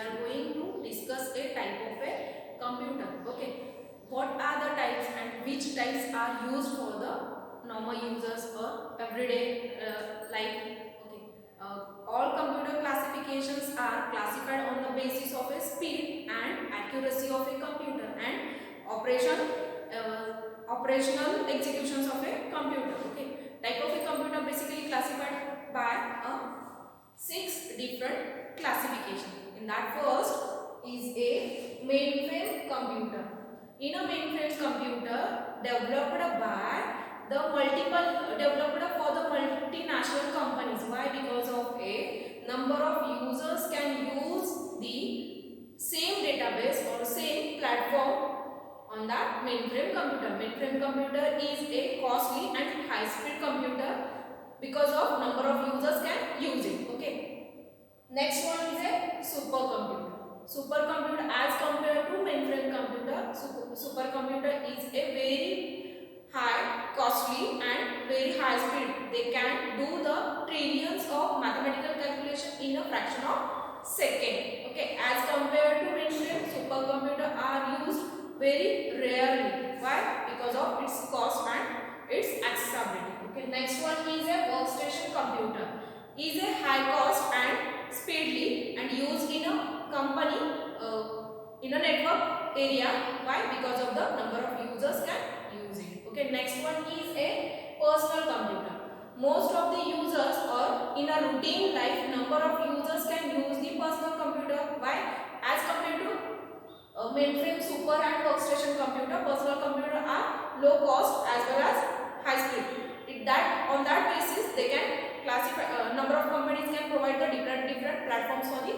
are going to discuss a type of a computer. Okay, what are the types and which types are used for the normal users or everyday life? Okay, all computer classifications are classified on the basis of a speed and accuracy of a computer and operational executions of a computer. Okay, type of a computer basically classified by a 6 different classification. In that, first is a mainframe computer. In a mainframe computer developed by the developed for the multinational companies. Why? Because of a number of users can use the same database or same platform on that mainframe computer. Mainframe computer is a costly and high speed computer because of number of users can use it. Okay. Next one is a supercomputer. Supercomputer, as compared to mainframe computer, supercomputer is a very high, costly and very high speed. They can do the trillions of mathematical calculation in a fraction of second. Okay, as compared to mainframe, supercomputer are used very rarely. Why? Because of its cost and its accessibility. Okay, next one is a workstation computer. Is a high cost and speedily and used in a company in a network area. Why? Because of the number of users can use it. Okay, next one is a personal computer. Most of the users or in a routine life, number of users can use the personal computer. Why? As compared to mainframe, super and workstation computer, personal computer are low cost as well as high speed. On that basis they can classify, number of companies can provide the different platforms for the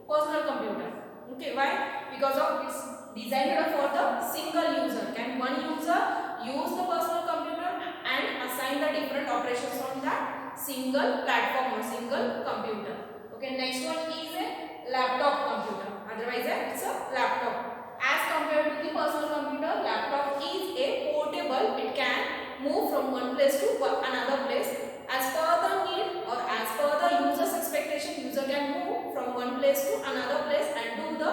personal computer. Okay, why? Because of it's designed for the single user. Can one user use the personal computer and assign the different operations on that single platform or single computer. Okay, next one is a laptop computer. Otherwise it's a laptop. As compared to the personal computer, laptop is a portable. It can move from one place to another place as per the need or as per the user's expectation. User can move from one place to another place and do the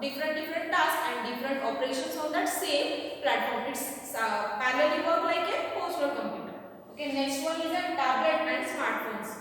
different tasks and different operations on that same platform. It's parallelly work like a personal computer. Okay, next one is a tablet and smartphones.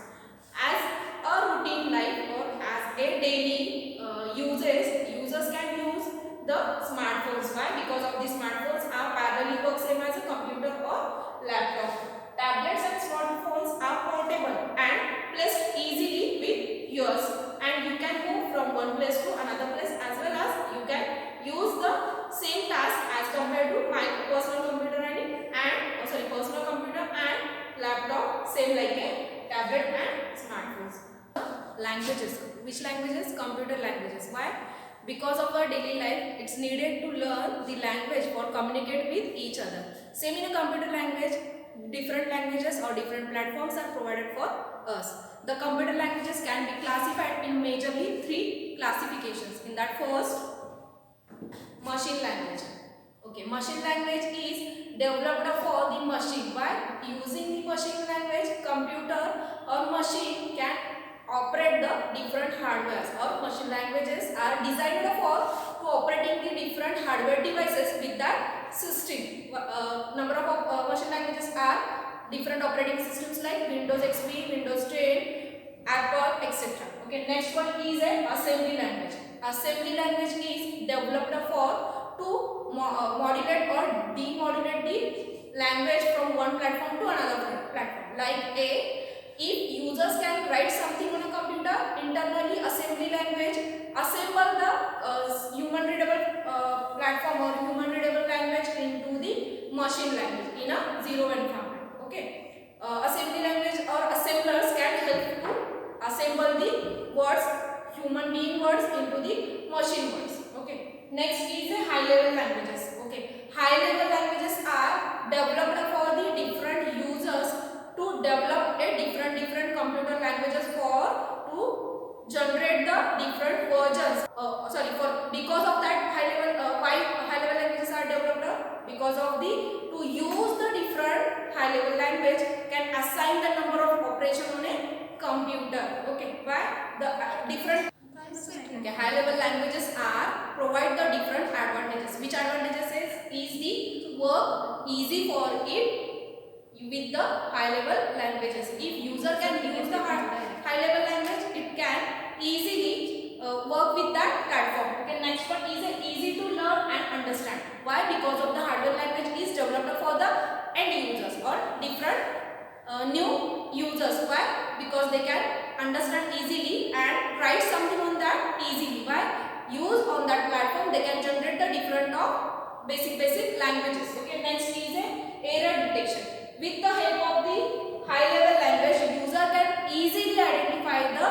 As a routine life or as a daily users can use the smartphones. Why? Because of the smartphones are parallelly work same as a computer or laptop. Tablets and smartphones are portable and placed easily with yours, and you can move from one place to another place as well as you can use the same task as compared to my personal computer and personal computer and laptop, same like a tablet and smartphones. Languages. Which languages? Computer languages. Why? Because of our daily life, it's needed to learn the language for communicate with each other. Same in a computer language, different languages or different platforms are provided for us. The computer languages can be classified in majorly 3 classifications. In that, first, machine language. Okay, machine language is developed for the machine. By using the machine language, computer or machine can operate the different hardwares, or machine languages are designed for operating the different hardware devices with that system. Number of machine languages are different operating systems like Windows XP, Windows 10, Apple, etc. Okay, next one is a assembly language. Assembly language is developed for to modulate or demodulate the language from one platform to another platform. Like if users can write something on a computer, internally assembly language assemble the human readable platform or human readable language into the machine language in a 0-1 format. Okay, assembly language or assemblers can help to assemble the words, human being words into the machine words. Okay, next is the high level languages. Okay, high level languages are developed for the different users to develop a different computer languages for to generate the different versions. Because of that why high level languages are developed? Because of the to use the different high level language can assign the number of operation on a computer. Okay, why the different high level language with the high level languages. If user can use the high level language, it can easily work with that platform. Okay, next one is easy to learn and understand. Why? Because of the hardware language is developed for the end users or different new users. Why? Because they can understand easily and write something on that easily. Why? Use on that platform they can generate the different of basic languages. Okay, next is error detection. With the help of the high level language, user can easily identify the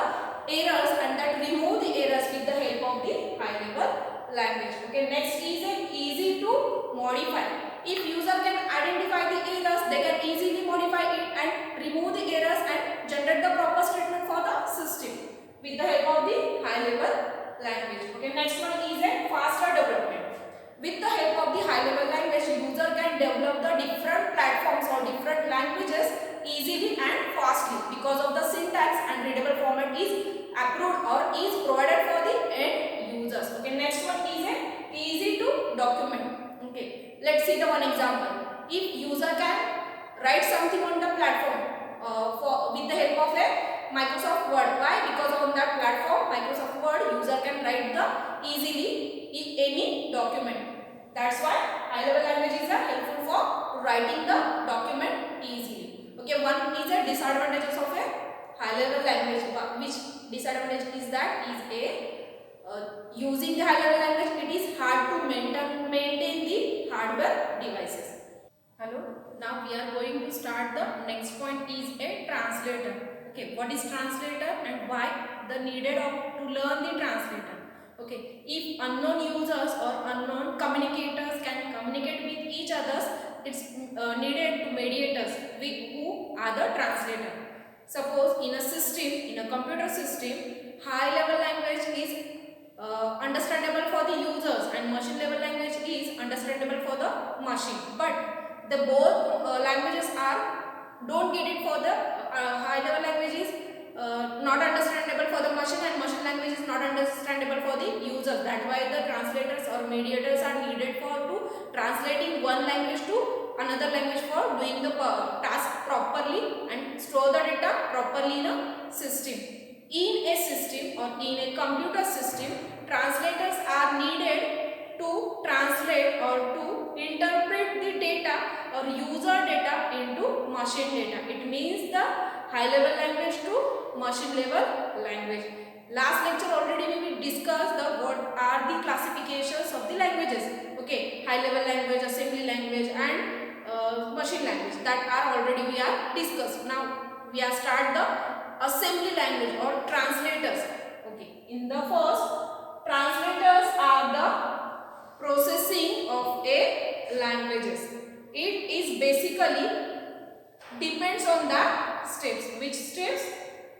errors and that remove the errors with the help of the high level language. Okay, next is easy to modify. If user can identify the errors, they can easily modify it and remove the errors and generate the proper statement for the system with the help of the high level language. Okay, next one is a faster development. With the help of the high level language, user can develop the different platforms or different languages easily and fastly because of the syntax and readable format is approved or is provided for the end users. Okay, next one is a easy to document. Okay, let's see the one example. If user can write something on the platform with the help of a Microsoft Word. Why? Because on that platform Microsoft Word, user can write the easily in any document. That's why high level languages are helpful for writing the document easily. Okay, one is a disadvantages of a high level language. Which disadvantage is that? Is a using the high level language, it is hard to maintain the hardware devices. Hello. Now we are going to start the next point is a translator. Okay, what is translator and why the needed of to learn the translator? Okay, if unknown users or unknown communicators can communicate with each others, it's needed to mediators who are the translator. Suppose in a system, in a computer system, high level language is understandable for the users and machine level language is understandable for the machine. But the both languages are don't get it for the high level languages not understandable for the machine and machine language is not understandable for the user. That's why the translators or mediators are needed for to translating one language to another language for doing the task properly and store the data properly in a system. In a system or in a computer system, translators are needed to translate or to interpret the data or user data into machine data. It means the high level language to machine level language. Last lecture already we will discuss the what are the classifications of the languages. Okay, high level language, assembly language and machine language that are already we are discussed. Now we are start the assembly language or translators. Okay, in the first, translators are the processing of a languages. It is basically depends on the steps. Which steps?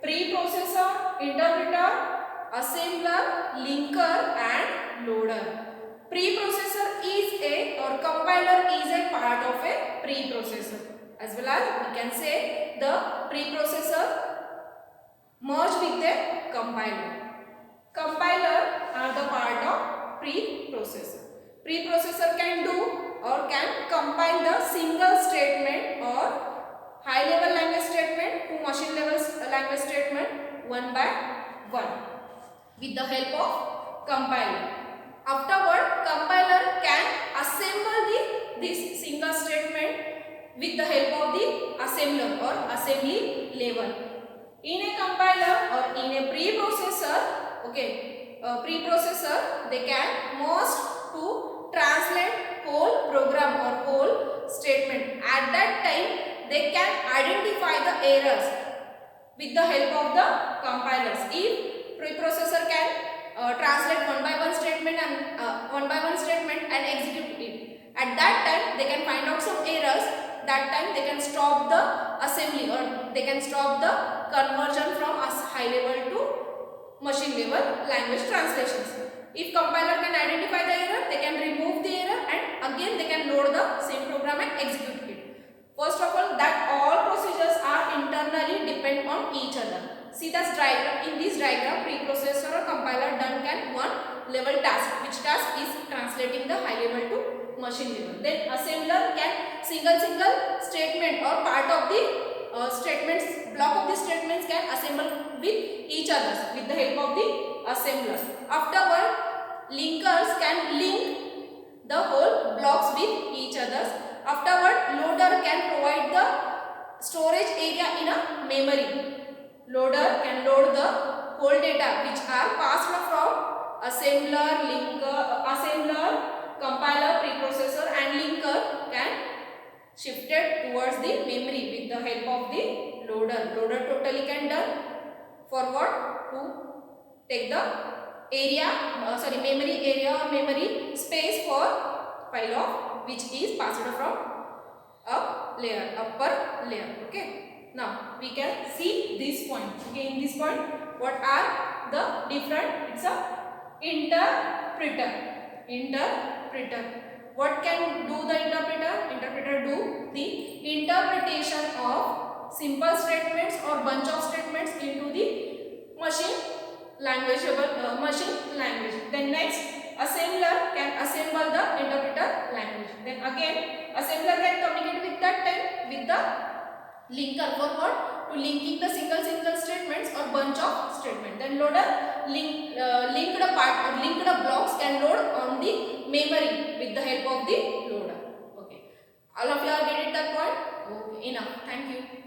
Preprocessor, interpreter, assembler, linker and loader. Preprocessor is a or compiler is a part of a preprocessor. As well as we can say the preprocessor merge with the compiler. Compiler are the part of preprocessor. Preprocessor can do or can compile the single statement or high level language statement to machine level language statement one by one with the help of compiler. Afterward, compiler can assemble this single statement with the help of the assembler or assembly level. In a compiler or in a preprocessor, okay, preprocessor they can merge to translate whole program or whole statement. At that time, they can identify the errors with the help of the compilers. If preprocessor can translate one by one statement and execute it, at that time they can find out some errors. That time they can stop the assembly or they can stop the conversion from high level to machine level language translations. If compiler can identify the error, they can remove the error and again they can load the same program and execute it. First of all, that all procedures are internally depend on each other. See this diagram. In this diagram, preprocessor or compiler done can one level task. Which task is translating the high level to machine level. Then assembler can single statement or part of the statements, block of the statements can assemble with each others with the help of the assembler. Afterward, linkers can link the whole blocks with each others. Afterward, loader can provide the storage area in a memory. Loader can load the whole data which are passed from assembler, compiler, preprocessor and linker can shifted towards the memory with the help of the loader. Loader totally can done for what? To take the area, memory area or memory space for file of which is passed from upper layer. Okay. Now we can see this point. Okay, in this point, what are the different? It's a interpreter. What can do the interpreter? Interpreter do the interpretation of simple statements or bunch of statements into the machine language. Then next, assembler can assemble the interpreter language. Then again, assembler can communicate with the linker for what? To linking the single statements or bunch of statements. Then loader linked part or linked blocks can load on the memory with the help of the loader. Okay. All of you are getting that point? Okay, enough. Thank you.